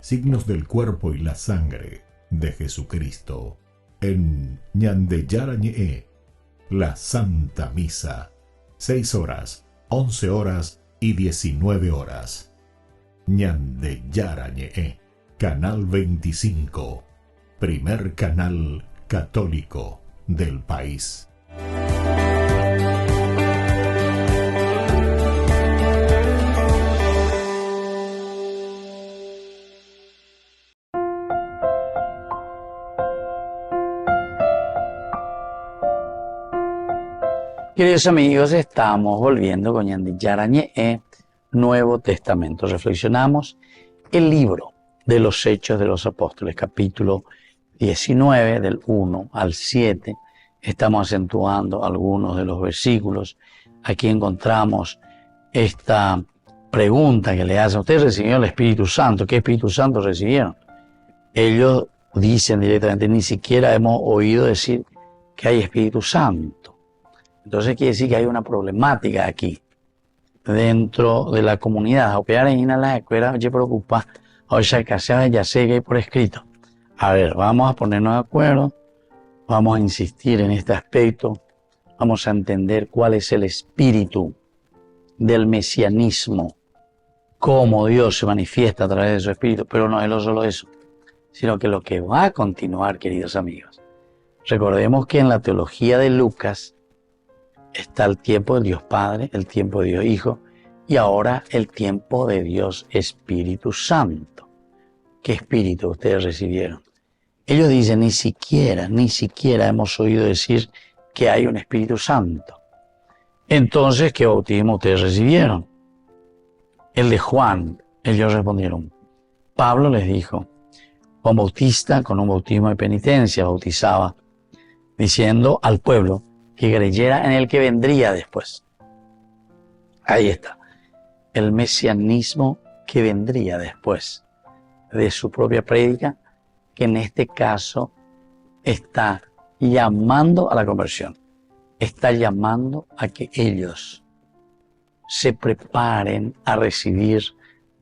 signos del cuerpo y la sangre de Jesucristo. En Ñande Yarañe, la Santa Misa. 6 horas, 11 horas y 19 horas. Ñande Yarañe, Canal 25, primer canal católico del país. Queridos amigos, estamos volviendo con Ñande Yarañe, Nuevo Testamento. Reflexionamos el libro de los Hechos de los Apóstoles, capítulo 19, del 1 al 7. Estamos acentuando algunos de los versículos. Aquí encontramos esta pregunta que le hacen: ¿ustedes recibieron el Espíritu Santo? ¿Qué Espíritu Santo recibieron? Ellos dicen directamente: ni siquiera hemos oído decir que hay Espíritu Santo. Entonces quiere decir que hay una problemática aquí dentro de la comunidad. Aunque en la escuela se preocupa, o sea, que ya sé que hay por escrito. A ver, vamos a ponernos de acuerdo, vamos a insistir en este aspecto, vamos a entender cuál es el espíritu del mesianismo, cómo Dios se manifiesta a través de su espíritu, pero no es solo eso, sino que lo que va a continuar, queridos amigos. Recordemos que en la teología de Lucas está el tiempo de Dios Padre, el tiempo de Dios Hijo y ahora el tiempo de Dios Espíritu Santo. ¿Qué espíritu ustedes recibieron? Ellos dicen: ni siquiera hemos oído decir que hay un Espíritu Santo. Entonces, ¿qué bautismo ustedes recibieron? El de Juan. Ellos respondieron. Pablo les dijo: Juan Bautista, con un bautismo de penitencia, bautizaba, diciendo al pueblo que creyera en el que vendría después. Ahí está, el mesianismo que vendría después de su propia prédica, que en este caso está llamando a la conversión, está llamando a que ellos se preparen a recibir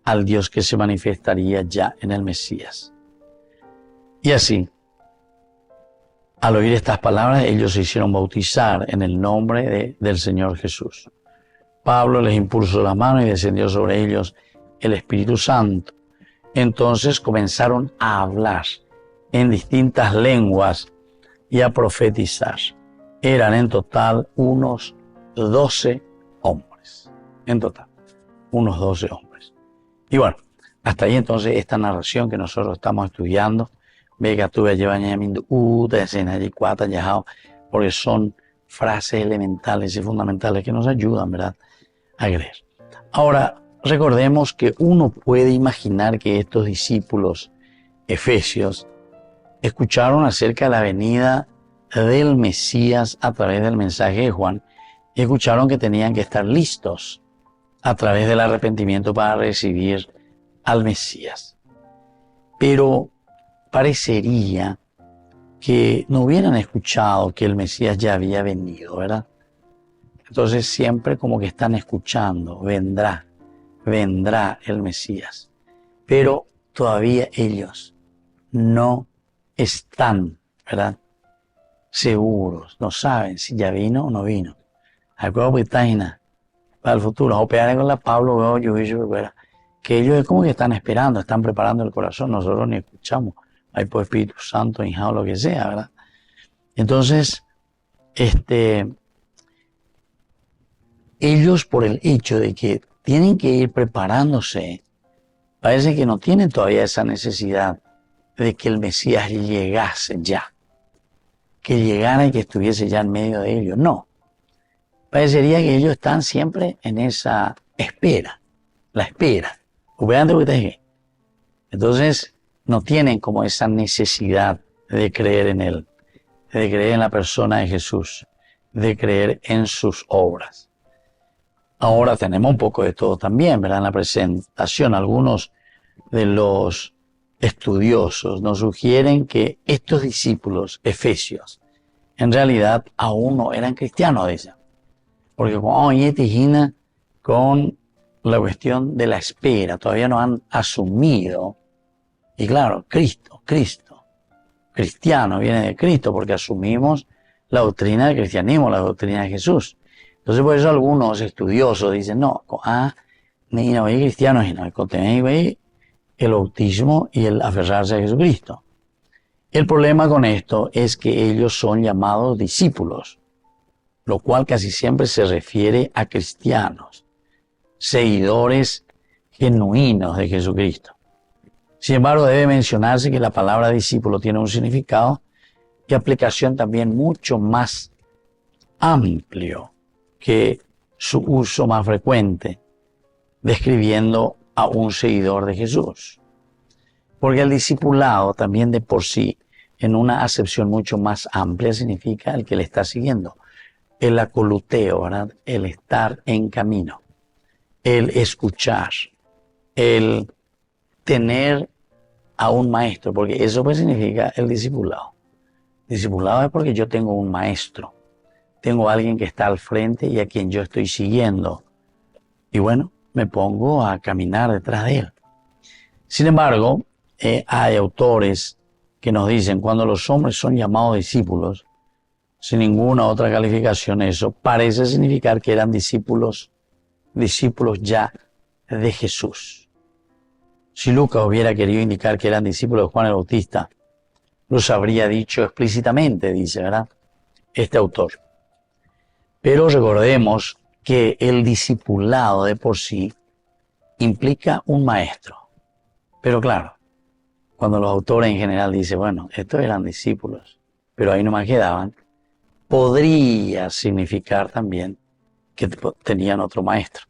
al Dios que se manifestaría ya en el Mesías. Y así, al oír estas palabras, ellos se hicieron bautizar en el nombre del Señor Jesús. Pablo les impuso la mano y descendió sobre ellos el Espíritu Santo. Entonces comenzaron a hablar en distintas lenguas y a profetizar. Eran en total unos 12 hombres. En total, unos 12 hombres. Y bueno, hasta ahí entonces esta narración que nosotros estamos estudiando, porque son frases elementales y fundamentales que nos ayudan, ¿verdad?, a creer. Ahora, recordemos que uno puede imaginar que estos discípulos efesios escucharon acerca de la venida del Mesías a través del mensaje de Juan y escucharon que tenían que estar listos a través del arrepentimiento para recibir al Mesías. Pero parecería que no hubieran escuchado que el Mesías ya había venido, ¿verdad? Entonces siempre como que están escuchando, vendrá el Mesías. Pero todavía ellos no están, ¿verdad?, seguros, no saben si ya vino o no vino. Acuerdo que está para el futuro. O pegar con la Pablo, veo yo, que ellos es como que están esperando, están preparando el corazón, nosotros ni escuchamos. Hay por Espíritu Santo, hija o lo que sea, ¿verdad? Entonces, ellos por el hecho de que tienen que ir preparándose, parece que no tienen todavía esa necesidad de que el Mesías llegase ya, que llegara y que estuviese ya en medio de ellos. No, parecería que ellos están siempre en esa espera, la espera. Entonces, no tienen como esa necesidad de creer en Él, de creer en la persona de Jesús, de creer en sus obras. Ahora tenemos un poco de todo también, ¿verdad? En la presentación, algunos de los estudiosos nos sugieren que estos discípulos efesios en realidad aún no eran cristianos, dicen. Porque con la cuestión de la espera, todavía no han asumido. Y claro, Cristo, cristiano viene de Cristo, porque asumimos la doctrina del cristianismo, la doctrina de Jesús. Entonces por eso algunos estudiosos dicen, no, no hay cristianos, y no hay el bautismo y el aferrarse a Jesucristo. El problema con esto es que ellos son llamados discípulos, lo cual casi siempre se refiere a cristianos, seguidores genuinos de Jesucristo. Sin embargo, debe mencionarse que la palabra discípulo tiene un significado y aplicación también mucho más amplio que su uso más frecuente, describiendo a un seguidor de Jesús. Porque el discipulado también de por sí, en una acepción mucho más amplia, significa el que le está siguiendo. El acoluteo, ¿verdad?, el estar en camino, el escuchar, el tener a un maestro, porque eso pues significa el discipulado. Discipulado es porque yo tengo un maestro, tengo a alguien que está al frente y a quien yo estoy siguiendo. Y bueno, me pongo a caminar detrás de él. Sin embargo, hay autores que nos dicen, cuando los hombres son llamados discípulos, sin ninguna otra calificación, eso parece significar que eran discípulos ya de Jesús. Si Lucas hubiera querido indicar que eran discípulos de Juan el Bautista, los habría dicho explícitamente, dice, ¿verdad?, este autor. Pero recordemos que el discipulado de por sí implica un maestro. Pero claro, cuando los autores en general dicen, bueno, estos eran discípulos, pero ahí nomás quedaban, podría significar también que tenían otro maestro.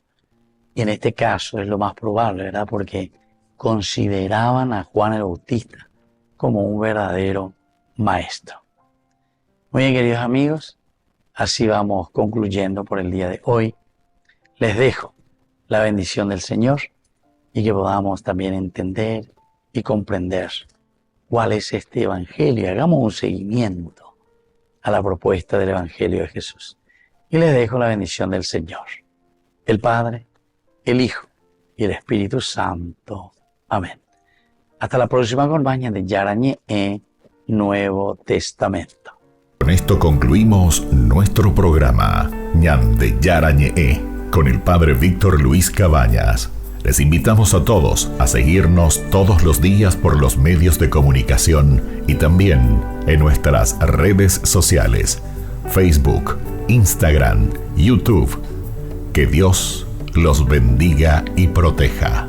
Y en este caso es lo más probable, ¿verdad?, porque consideraban a Juan el Bautista como un verdadero maestro. Muy bien, queridos amigos, así vamos concluyendo por el día de hoy. Les dejo la bendición del Señor y que podamos también entender y comprender cuál es este Evangelio. Hagamos un seguimiento a la propuesta del Evangelio de Jesús. Y les dejo la bendición del Señor, el Padre, el Hijo y el Espíritu Santo. Amén. Hasta la próxima compañía de Yarañé Nuevo Testamento. Con esto concluimos nuestro programa Ñande Yarañé con el Padre Víctor Luis Cabañas. Les invitamos a todos a seguirnos todos los días por los medios de comunicación y también en nuestras redes sociales, Facebook, Instagram, YouTube. Que Dios los bendiga y proteja.